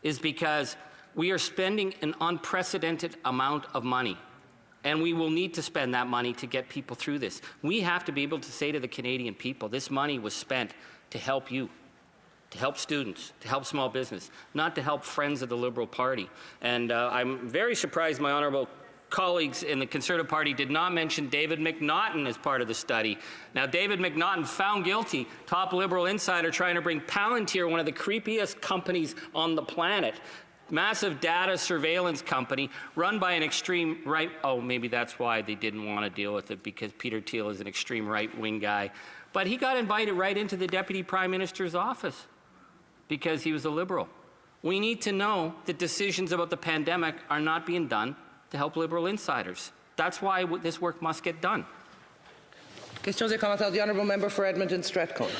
is because we are spending an unprecedented amount of money. And we will need to spend that money to get people through this. We have to be able to say to the Canadian people, this money was spent to help you, to help students, to help small business, not to help friends of the Liberal Party. And I'm very surprised my honourable colleagues in the Conservative Party did not mention David McNaughton as part of the study. Now, David McNaughton found guilty, top Liberal insider trying to bring Palantir, one of the creepiest companies on the planet, massive data surveillance company run by an extreme right. Oh, maybe that's why they didn't want to deal with it, because Peter Thiel is an extreme right-wing guy. But he got invited right into the Deputy Prime Minister's office because he was a Liberal. We need to know that decisions about the pandemic are not being done to help Liberal insiders. That's why this work must get done. Questions et commentaires. The honourable member for Edmonton Strathcona.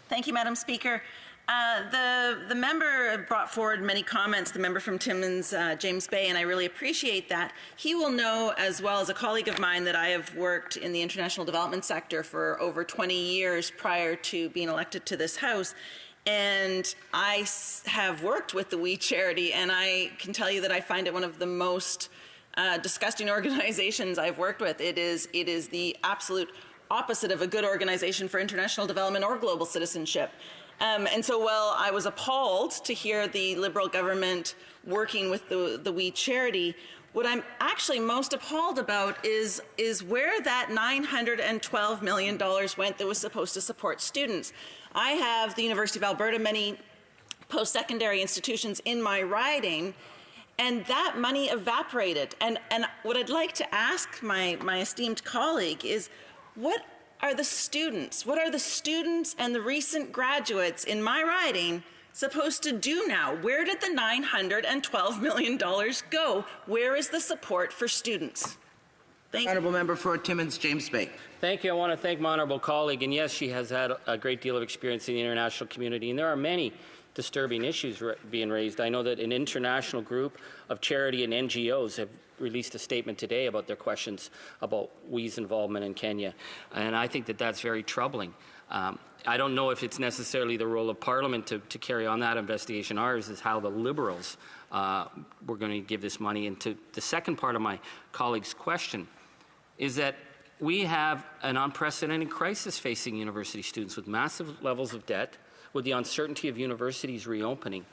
Thank you, Madam Speaker. The member brought forward many comments, the member from Timmins, James Bay, and I really appreciate that. He will know, as well as a colleague of mine, that I have worked in the international development sector for over 20 years prior to being elected to this House. And I have worked with the We Charity, and I can tell you that I find it one of the most disgusting organizations I've worked with. It is the absolute opposite of a good organization for international development or global citizenship. And so while I was appalled to hear the Liberal government working with the We Charity, what I'm actually most appalled about is where that $912 million went that was supposed to support students. I have the University of Alberta, many post-secondary institutions in my riding, and that money evaporated. And what I'd like to ask my esteemed colleague is, what are the students and the recent graduates in my riding supposed to do now? Where did the $912 million go? Where is the support for students? Thank you. Honourable member for Timmins, James Bay. Thank you. I want to thank my honourable colleague. And yes, she has had a great deal of experience in the international community. And there are many disturbing issues being raised. I know that an international group of charity and NGOs have released a statement today about their questions about WE's involvement in Kenya. And I think that that's very troubling. I don't know if it's necessarily the role of Parliament to carry on that investigation. Ours is how the Liberals were going to give this money. And to the second part of my colleague's question is that we have an unprecedented crisis facing university students with massive levels of debt, with the uncertainty of universities reopening.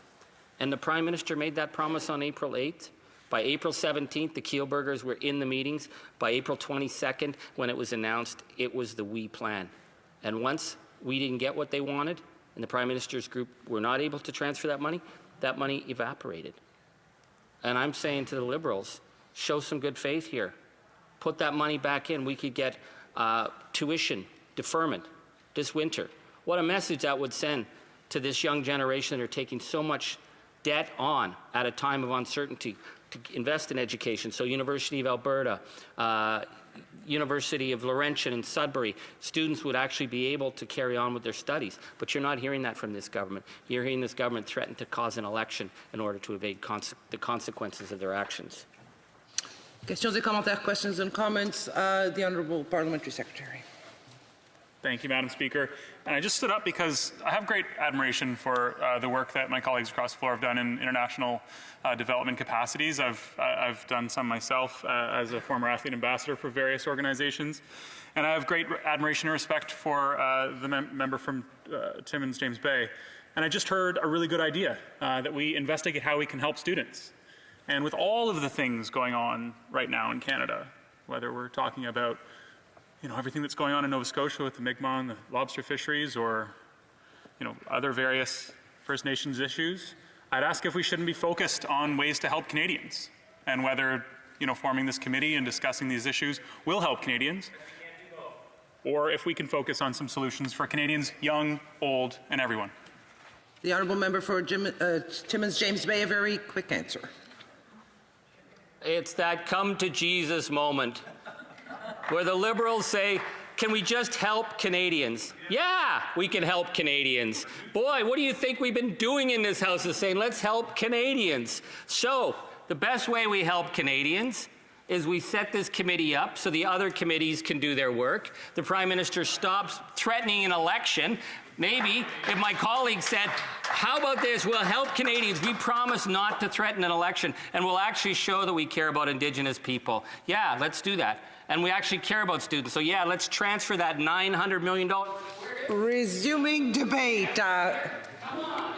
And the Prime Minister made that promise on April 8th. By April 17th, the Kielburgers were in the meetings. By April 22nd, when it was announced, it was the We plan. And once we didn't get what they wanted, and the Prime Minister's group were not able to transfer that money evaporated. And I'm saying to the Liberals, show some good faith here. Put that money back in. We could get tuition deferment this winter. What a message that would send to this young generation that are taking so much debt on at a time of uncertainty to invest in education. So University of Alberta, University of Laurentian and Sudbury, students would actually be able to carry on with their studies. But you're not hearing that from this government. You're hearing this government threaten to cause an election in order to evade the consequences of their actions. Questions et commentaires, questions and comments. The Honourable Parliamentary Secretary. Thank you, Madam Speaker. And I just stood up because I have great admiration for the work that my colleagues across the floor have done in international development capacities. I've done some myself as a former athlete ambassador for various organizations. And I have great admiration and respect for the member from Timmins, James Bay. And I just heard a really good idea that we investigate how we can help students. And with all of the things going on right now in Canada, whether we're talking about everything that's going on in Nova Scotia with the Mi'kmaq and the lobster fisheries, or other various First Nations issues, I'd ask if we shouldn't be focused on ways to help Canadians, and whether forming this committee and discussing these issues will help Canadians, or if we can focus on some solutions for Canadians, young, old, and everyone. The honourable member for Timmins, James Bay, a very quick answer. It's that come to Jesus moment where the Liberals say, can we just help Canadians? Yeah, we can help Canadians. Boy, what do you think we've been doing in this House is saying, let's help Canadians. So the best way we help Canadians is we set this committee up so the other committees can do their work. The Prime Minister stops threatening an election, Maybe if my colleague said, how about this, we'll help Canadians, we promise not to threaten an election, and we'll actually show that we care about Indigenous people. Yeah, let's do that. And we actually care about students. So yeah, let's transfer that $900 million. Resuming debate. Come on.